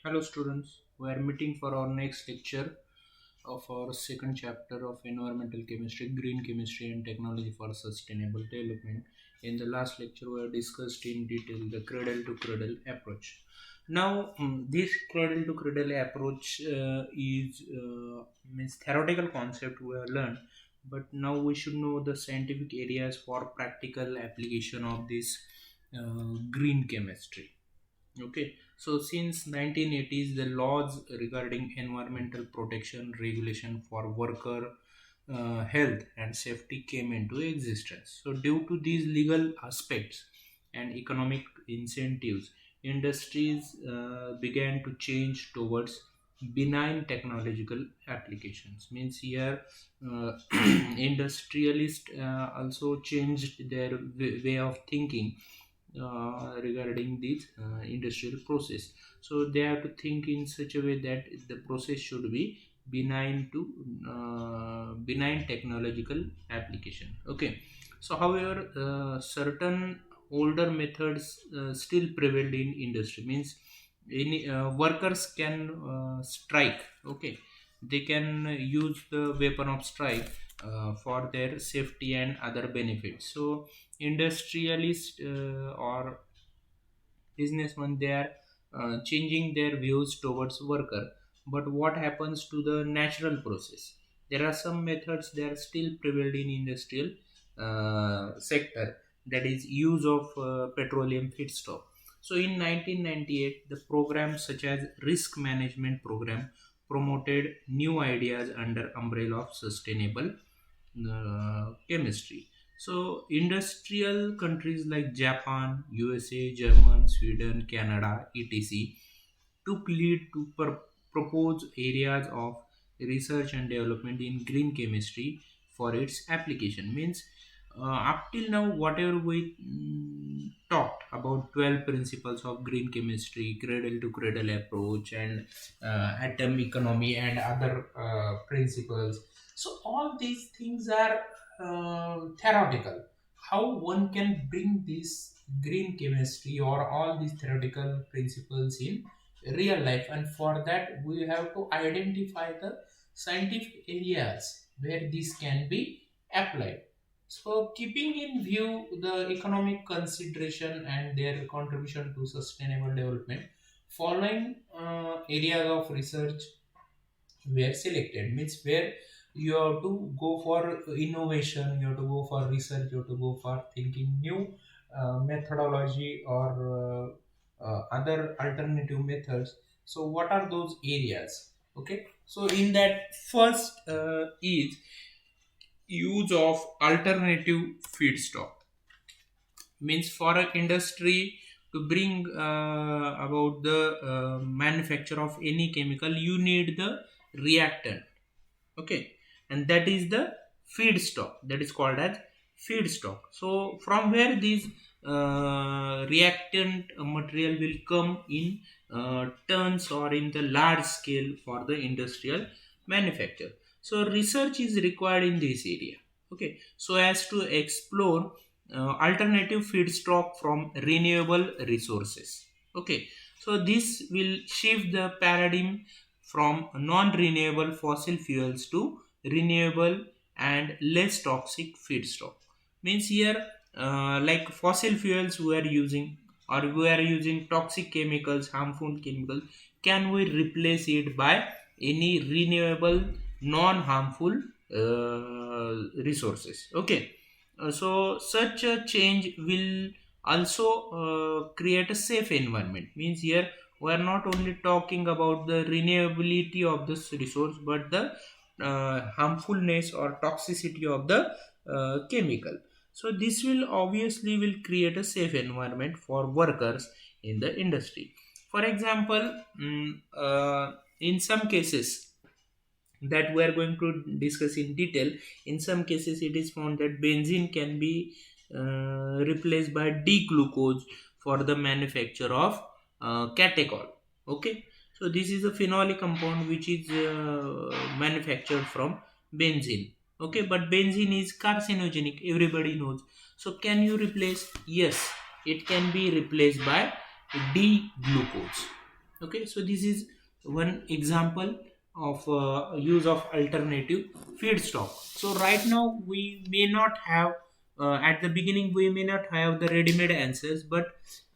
Hello students, we are meeting for our next lecture of our second chapter of environmental chemistry, green chemistry and technology for sustainable development. In the last lecture we have discussed in detail the cradle to cradle approach. Now this cradle to cradle approach is means theoretical concept we have learned, but now we should know the scientific areas for practical application of this green chemistry. Okay, so since 1980s, the laws regarding environmental protection regulation for worker health and safety came into existence. So, due to these legal aspects and economic incentives, industries began to change towards benign technological applications. Means here, industrialists also changed their way of thinking regarding this industrial process. So they have to think in such a way that the process should be benign technological application. Okay, so however certain older methods still prevailed in industry. Means any workers can strike. Okay, they can use the weapon of strike for their safety and other benefits. So industrialists or businessmen, they are changing their views towards worker. But what happens to the natural process? There are some methods that are still prevalent in industrial sector, that is use of petroleum feedstock. So in 1998 the programs such as risk management program promoted new ideas under umbrella of sustainable chemistry. So, industrial countries like Japan, USA, German, Sweden, Canada, etc., took lead to propose areas of research and development in green chemistry for its application. Means, up till now, whatever we talked about 12 principles of green chemistry, cradle to cradle approach, and atom economy, and other principles. So, all these things are theoretical. How one can bring this green chemistry or all these theoretical principles in real life, and for that we have to identify the scientific areas where this can be applied. So keeping in view the economic consideration and their contribution to sustainable development, following areas of research were selected. Means where you have to go for innovation, you have to go for research, you have to go for thinking new methodology or other alternative methods. So what are those areas? Okay, so in that first is use of alternative feedstock. Means for an industry to bring about the manufacture of any chemical, you need the reactant. Okay, and that is the feedstock, that is called as feedstock. So from where these reactant material will come in tons or in the large scale for the industrial manufacture. So research is required in this area. Okay, so as to explore alternative feedstock from renewable resources. Okay, so this will shift the paradigm from non-renewable fossil fuels to renewable and less toxic feedstock. Means here, like fossil fuels we are using, or we are using toxic chemicals, harmful chemicals, can we replace it by any renewable non-harmful resources? Okay, so such a change will also create a safe environment. Means here we are not only talking about the renewability of this resource, but the harmfulness or toxicity of the chemical. So this will obviously will create a safe environment for workers in the industry. For example, in some cases that we are going to discuss in detail, in some cases it is found that benzene can be replaced by d-glucose for the manufacture of catechol. Okay, so this is a phenolic compound which is manufactured from benzene. Okay, but benzene is carcinogenic, everybody knows. So can you replace? Yes, it can be replaced by d-glucose. Okay, so this is one example of use of alternative feedstock. So right now we may not have, at the beginning we may not have the ready-made answers, but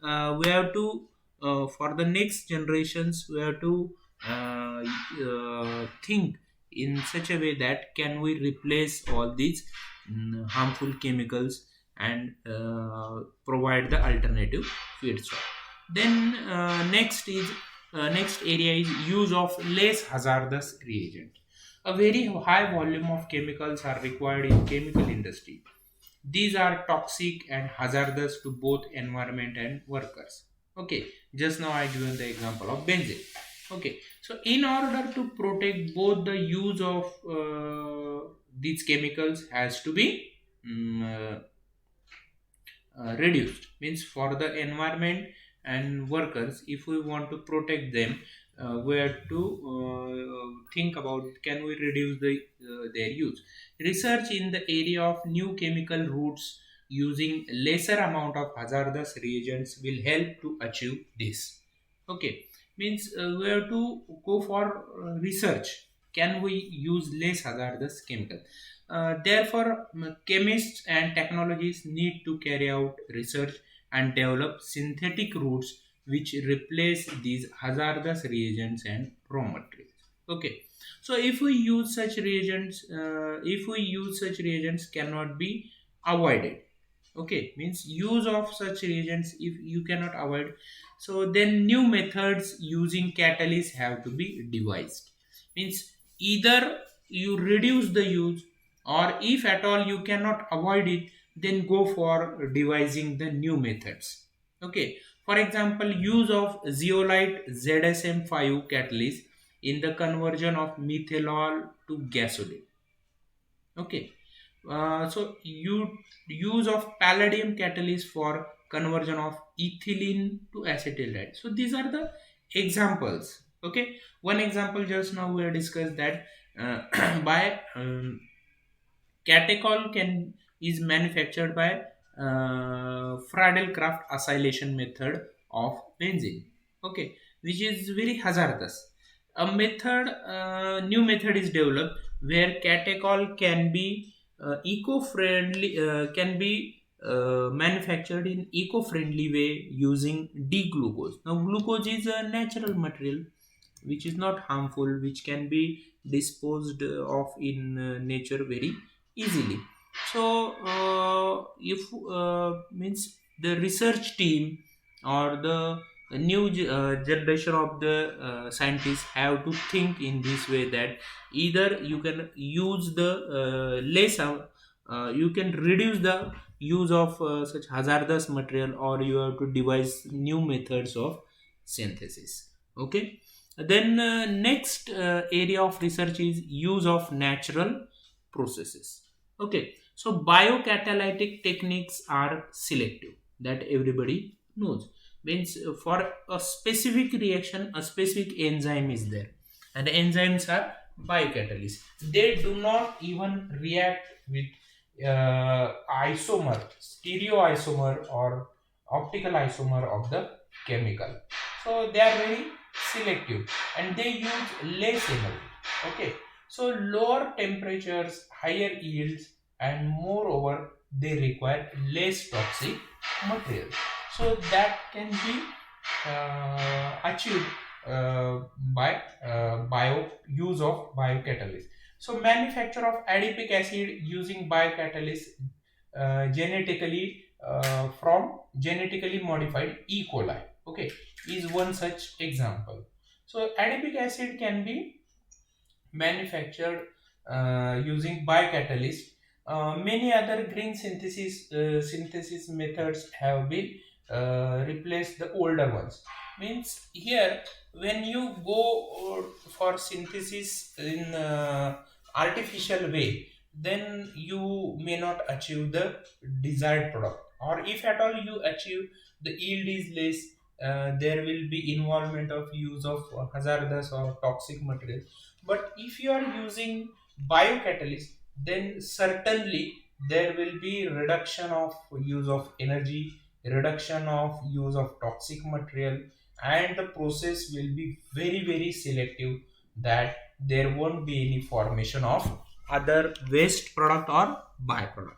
we have to, for the next generations we have to think in such a way that can we replace all these harmful chemicals and provide the alternative feedstock. Then next area is use of less hazardous reagent. A very high volume of chemicals are required in chemical industry. These are toxic and hazardous to both environment and workers. Okay, just now I given the example of benzene. Okay, so in order to protect both, the use of these chemicals has to be reduced. Means for the environment and workers, if we want to protect them, we have to think about can we reduce their use. Research in the area of new chemical routes using lesser amount of hazardous reagents will help to achieve this. Okay, means we have to go for research, can we use less hazardous chemical. Therefore, chemists and technologists need to carry out research and develop synthetic routes which replace these hazardous reagents and raw materials. Okay, so if we use such reagents cannot be avoided. Okay, means use of such reagents if you cannot avoid, so then new methods using catalysts have to be devised. Means either you reduce the use, or if at all you cannot avoid it, then go for devising the new methods. Okay, for example, use of zeolite ZSM5 catalyst in the conversion of methanol to gasoline. Okay, so you use of palladium catalyst for conversion of ethylene to acetylide. So these are the examples. Okay, one example just now we have discussed that by catechol can is manufactured by Friedel-Crafts acylation method of benzene. Okay, which is very hazardous. A new method is developed where catechol can be eco-friendly, can be manufactured in eco-friendly way using D-glucose. Now, glucose is a natural material which is not harmful, which can be disposed of in nature very easily. So, if means the research team or the new generation of the scientists have to think in this way that either you can use the you can reduce the use of such hazardous material, or you have to devise new methods of synthesis. Okay, then next area of research is use of natural processes. Okay, so biocatalytic techniques are selective, that everybody knows. Means for a specific reaction, a specific enzyme is there, and the enzymes are biocatalysts. They do not even react with isomer, stereoisomer, or optical isomer of the chemical. So they are very selective and they use less energy. Okay, so lower temperatures, higher yields, and moreover they require less toxic material. So that can be achieved by bio use of biocatalyst. So manufacture of adipic acid using biocatalyst genetically from genetically modified E. coli. Okay, is one such example. So adipic acid can be manufactured using biocatalyst. Many other green synthesis methods have been replaced the older ones. Means here when you go for synthesis in artificial way, then you may not achieve the desired product, or if at all you achieve, the yield is less. There will be involvement of use of hazardous or toxic material. But if you are using biocatalyst, then certainly there will be reduction of use of energy, reduction of use of toxic material, and the process will be very very selective, that there won't be any formation of other waste product or byproduct.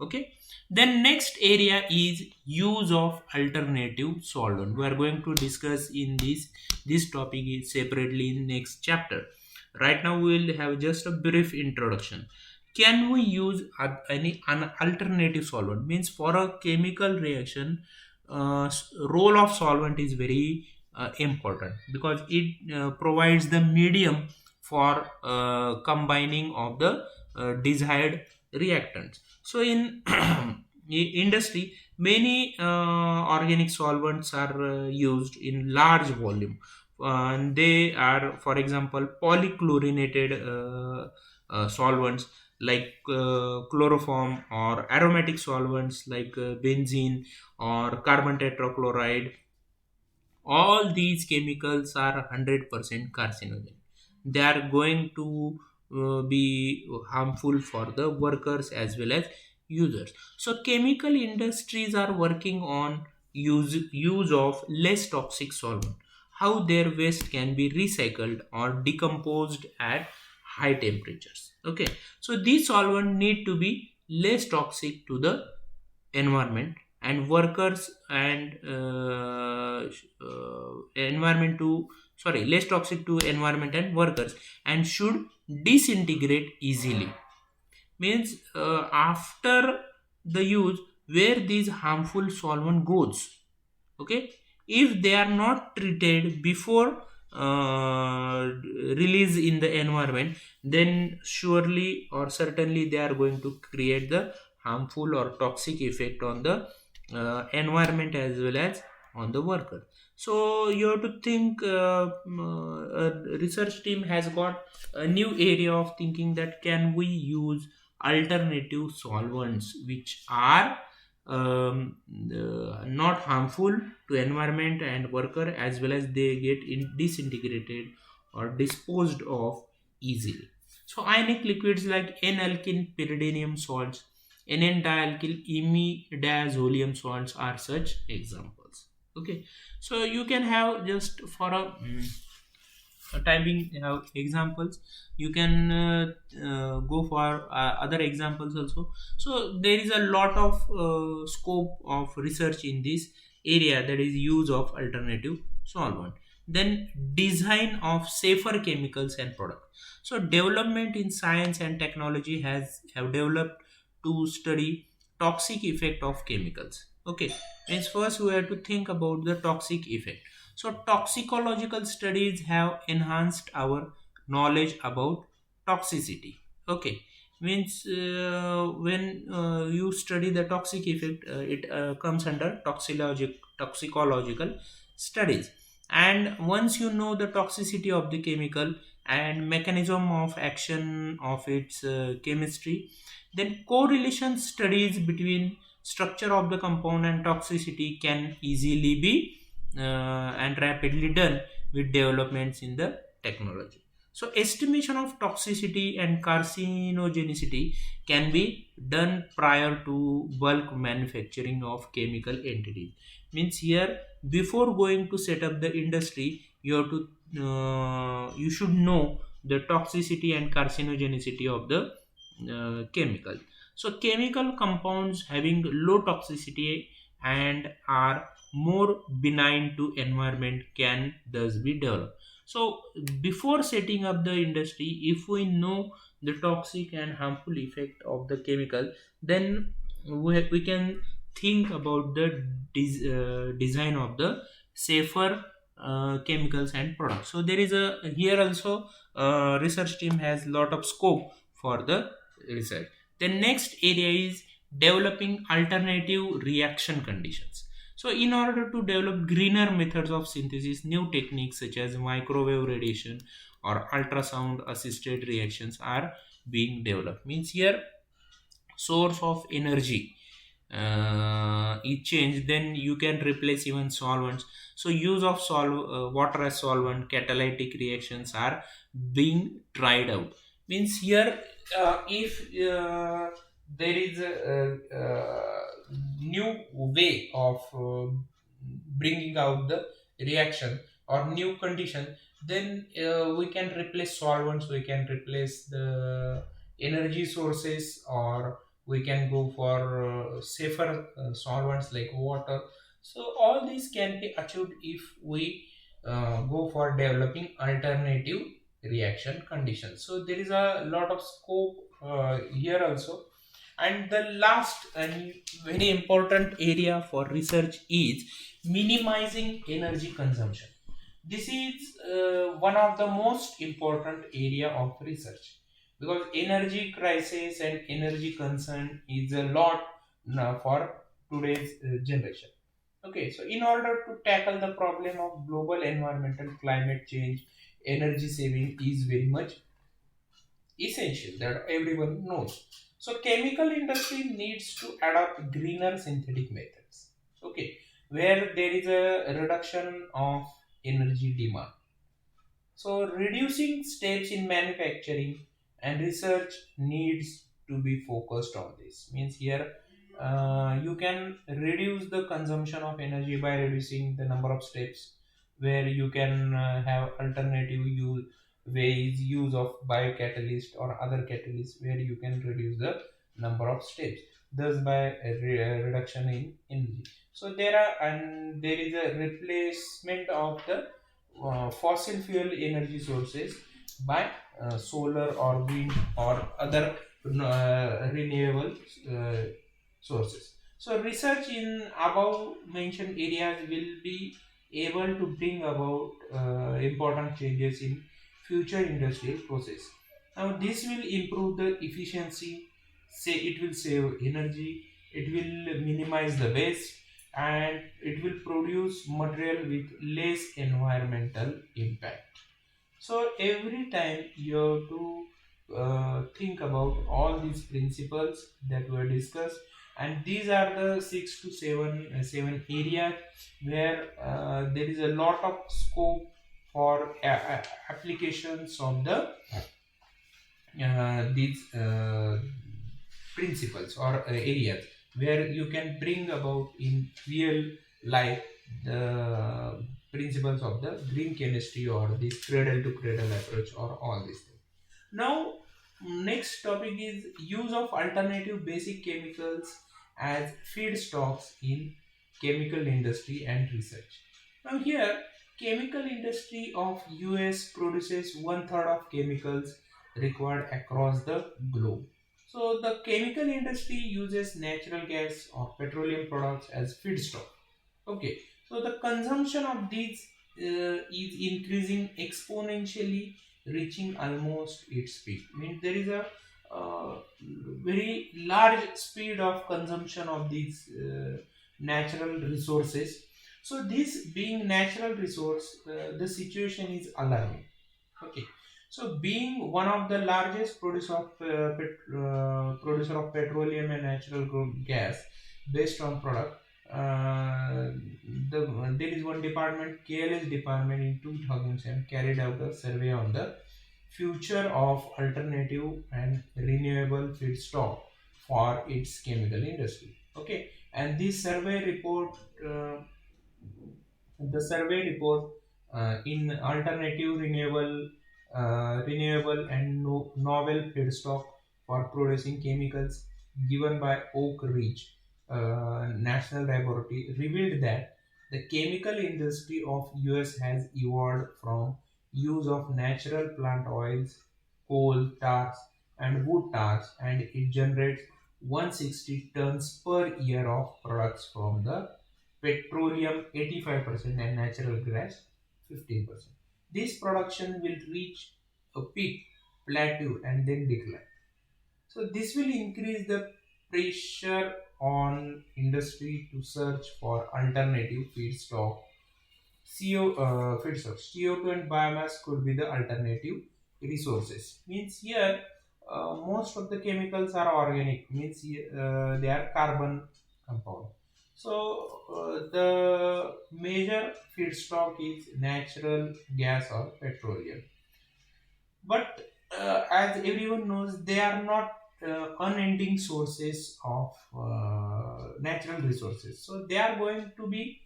Okay, then next area is use of alternative solvent. We are going to discuss in this topic is separately in next chapter. Right now we will have just a brief introduction. Can we use any an alternative solvent? Means for a chemical reaction, role of solvent is very important, because it provides the medium for combining of the desired reactants. So in industry, many organic solvents are used in large volume. And they are, for example, polychlorinated solvents like chloroform, or aromatic solvents like benzene or carbon tetrachloride. All these chemicals are 100% carcinogen. They are going to be harmful for the workers as well as users. So chemical industries are working on use of less toxic solvent, how their waste can be recycled or decomposed at high temperatures. Okay, so these solvent need to be less toxic to the environment and workers, and environment to, sorry, less toxic to environment and workers, and should disintegrate easily. Means after the use, where these harmful solvent goes. Okay, if they are not treated before release in the environment, then surely or certainly they are going to create the harmful or toxic effect on the environment as well as on the worker. So you have to think, a research team has got a new area of thinking, that can we use alternative solvents which are not harmful to environment and worker, as well as they get disintegrated or disposed of easily. So ionic liquids like N-alkene pyridinium salts, N-dialkyl imidazolium salts are such examples. Okay, so you can have just for a typing examples, you can go for other examples also. So there is a lot of scope of research in this area, that is use of alternative solvent. Then design of safer chemicals and products. So development in science and technology have developed to study toxic effect of chemicals. Okay, means first we have to think about the toxic effect. So toxicological studies have enhanced our knowledge about toxicity. Okay, means when you study the toxic effect, it comes under toxicological studies. And once you know the toxicity of the chemical and mechanism of action of its chemistry, then correlation studies between structure of the compound and toxicity can easily be and rapidly done with developments in the technology. So estimation of toxicity and carcinogenicity can be done prior to bulk manufacturing of chemical entities. Means here, before going to set up the industry, you have to you should know the toxicity and carcinogenicity of the chemical. So chemical compounds having low toxicity and are more benign to environment can thus be developed. So before setting up the industry, if we know the toxic and harmful effect of the chemical, then we can think about the design of the safer chemicals and products. So there is a here also research team has lot of scope for the research. The next area is developing alternative reaction conditions. So in order to develop greener methods of synthesis, new techniques such as microwave radiation or ultrasound assisted reactions are being developed. Means here, source of energy is changed, then you can replace even solvents. So use of water as solvent, catalytic reactions are being tried out. Means here, if there is a new way of bringing out the reaction or new condition, then we can replace solvents, we can replace the energy sources, or we can go for safer solvents like water. So all these can be achieved if we go for developing alternative reaction conditions. So there is a lot of scope here also. And the last and very important area for research is minimizing energy consumption. This is one of the most important area of research, because energy crisis and energy concern is a lot for today's generation. Okay, so in order to tackle the problem of global environmental climate change, energy saving is very much essential, that everyone knows. So chemical industry needs to adopt greener synthetic methods. Okay, where there is a reduction of energy demand. So reducing steps in manufacturing and research needs to be focused on this. Means here you can reduce the consumption of energy by reducing the number of steps, where you can have alternative use of biocatalyst or other catalysts, where you can reduce the number of steps, thus by a reduction in energy. So there is a replacement of the fossil fuel energy sources by solar or wind or other renewable uh, sources. So research in above mentioned areas will be able to bring about important changes in future industrial process. Now this will improve the efficiency, say it will save energy, it will minimize the waste, and it will produce material with less environmental impact. So every time you have to think about all these principles that were discussed, and these are the six to seven areas where there is a lot of scope for applications of the these principles or areas, where you can bring about in real life the principles of the green chemistry or this cradle to cradle approach or all these things. Now next topic is use of alternative basic chemicals as feedstocks in chemical industry and research. Now here chemical industry of US produces one third of chemicals required across the globe. So the chemical industry uses natural gas or petroleum products as feedstock. Okay, so the consumption of these is increasing exponentially, reaching almost its peak. Means there is a very large speed of consumption of these natural resources. So this being natural resource, the situation is alarming. Okay, so being one of the largest producer of petroleum and natural gas based on product, uh, there is one department, KLS department, in 2007 carried out a survey on the future of alternative and renewable feedstock for its chemical industry. Okay, and this survey report in alternative renewable and novel feedstock for producing chemicals given by Oak Ridge National Laboratory revealed that the chemical industry of US has evolved from use of natural plant oils, coal tars, and wood tars, and it generates 160 tons per year of products from the petroleum 85% and natural gas 15%. This production will reach a peak, plateau, and then decline. So this will increase the pressure on industry to search for alternative feedstock. CO2 and biomass could be the alternative resources. Means here most of the chemicals are organic. Means they are carbon compound. So the major feedstock is natural gas or petroleum. But as everyone knows, they are not unending sources of natural resources. So they are going to be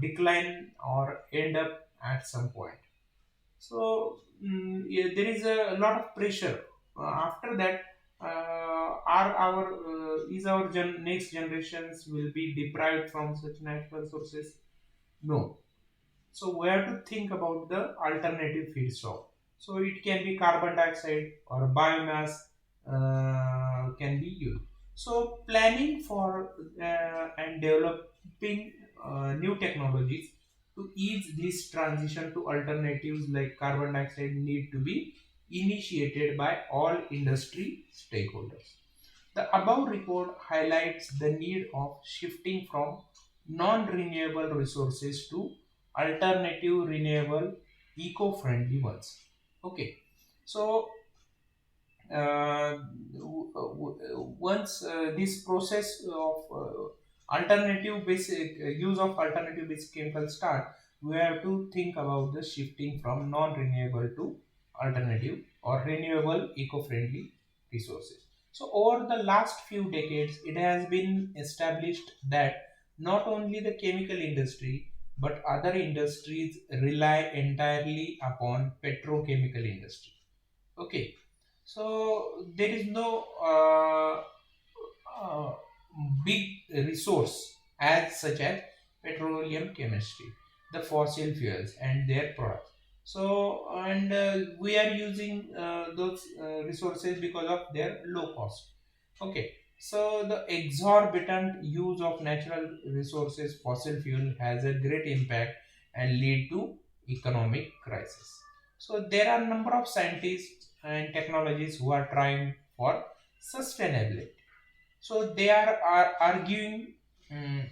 decline or end up at some point. So yeah, there is a lot of pressure. After that, are our is our next generations will be deprived from such natural sources? No. So we have to think about the alternative feedstock. So it can be carbon dioxide or biomass can be used. So planning for and developing new technologies to ease this transition to alternatives like carbon dioxide need to be initiated by all industry stakeholders. The above report highlights the need of shifting from non-renewable resources to alternative renewable eco-friendly ones. Okay, so once this process of alternative basic use of alternative basic chemicals start, we have to think about the shifting from non-renewable to alternative or renewable eco-friendly resources. So over the last few decades it has been established that not only the chemical industry but other industries rely entirely upon petrochemical industry. Okay, so there is no uh, big resource as such as petroleum chemistry, the fossil fuels and their products. So and we are using those resources because of their low cost. Okay, so the exorbitant use of natural resources, fossil fuel, has a great impact and lead to economic crisis. So there are a number of scientists and technologies who are trying for sustainability. So they are arguing um,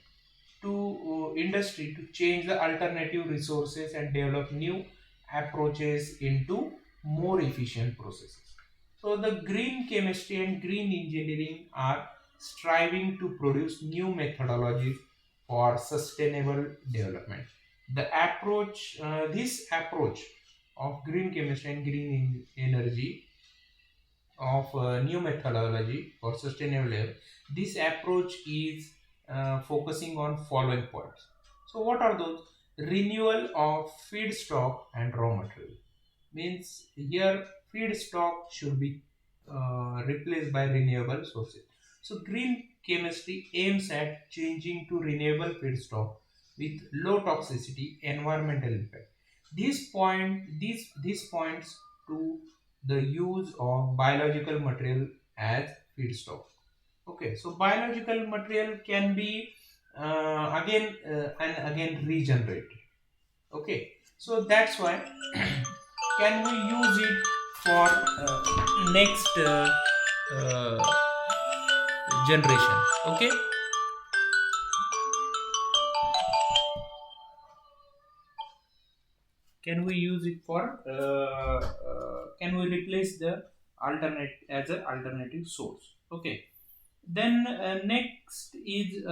to industry to change the alternative resources and develop new approaches into more efficient processes. So the green chemistry and green engineering are striving to produce new methodologies for sustainable development. This approach of green chemistry and green energy of new methodology for sustainable level. This approach is focusing on following points. So what are those? Renewal of feedstock and raw material. Means here feedstock should be replaced by renewable sources. So green chemistry aims at changing to renewable feedstock with low toxicity environmental impact. This points to the use of biological material as feedstock. Okay, so biological material can be again and again regenerated. Okay, so that's why can we use it for next uh, generation. Okay, can we use it for can we replace the alternate as an alternative source? Okay, then next is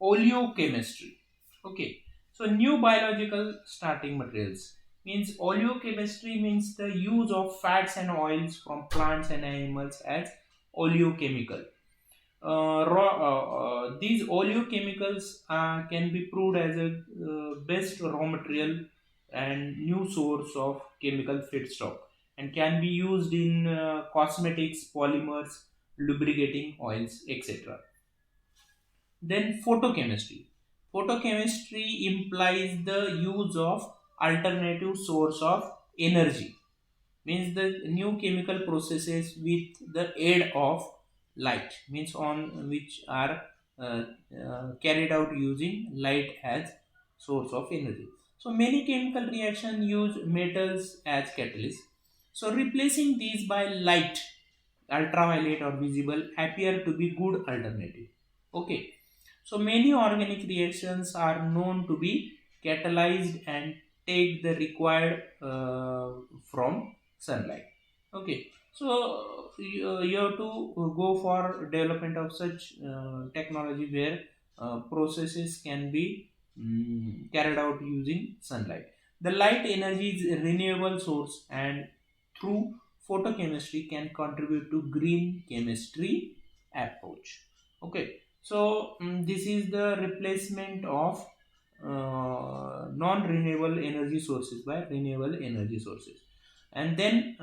oleochemistry. Okay, so new biological starting materials means oleochemistry means the use of fats and oils from plants and animals as oleochemical. These oleochemicals can be proved as a best raw material and new source of chemical feedstock and can be used in cosmetics, polymers, lubricating oils, etc. Then photochemistry. Photochemistry implies the use of alternative source of energy, means the new chemical processes with the aid of light, means on which are carried out using light as source of energy. So many chemical reaction use metals as catalyst. So replacing these by light, ultraviolet or visible appear to be good alternative. Okay, so many organic reactions are known to be catalyzed and take the required from sunlight. Okay, so you have to go for development of such technology where processes can be carried out using sunlight. The light energy is a renewable source and through photochemistry can contribute to green chemistry approach. Okay, so this is the replacement of non-renewable energy sources by renewable energy sources. And then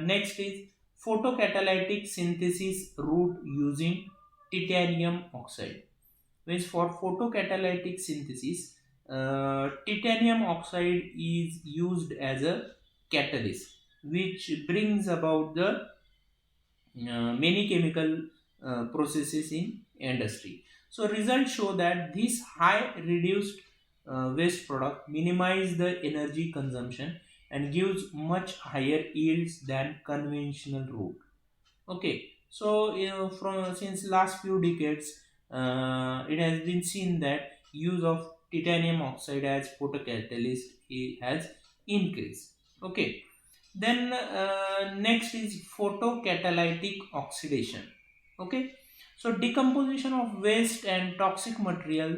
next is photocatalytic synthesis route using titanium oxide. Means for photocatalytic synthesis, titanium oxide is used as a catalyst, which brings about the many chemical processes in industry. So results show that this high reduced waste product minimize the energy consumption and gives much higher yields than conventional route. Okay, so from since last few decades, it has been seen that use of titanium oxide as photocatalyst has increased. Okay, then next is photocatalytic oxidation. Okay, so decomposition of waste and toxic material.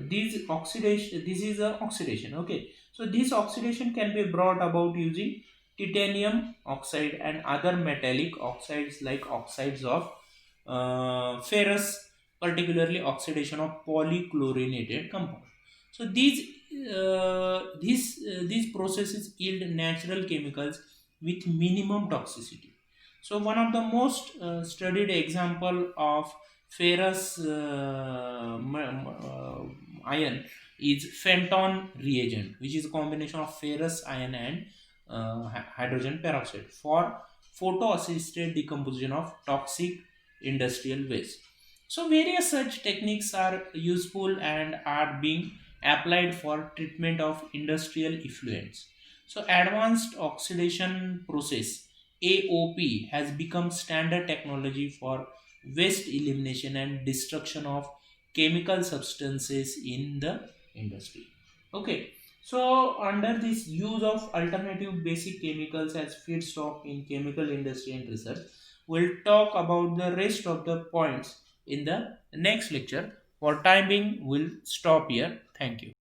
These oxidation. This is a oxidation. Okay, so this oxidation can be brought about using titanium oxide and other metallic oxides like oxides of ferrous, particularly oxidation of polychlorinated compound. So these processes yield natural chemicals with minimum toxicity. So one of the most studied example of ferrous ion is Fenton reagent, which is a combination of ferrous ion and hydrogen peroxide for photo-assisted decomposition of toxic industrial waste. So various such techniques are useful and are being applied for treatment of industrial effluents. So advanced oxidation process AOP has become standard technology for waste elimination and destruction of chemical substances in the industry. Okay, so under this use of alternative basic chemicals as feedstock in chemical industry and research, we'll talk about the rest of the points in the next lecture. For time being, we'll stop here. Thank you.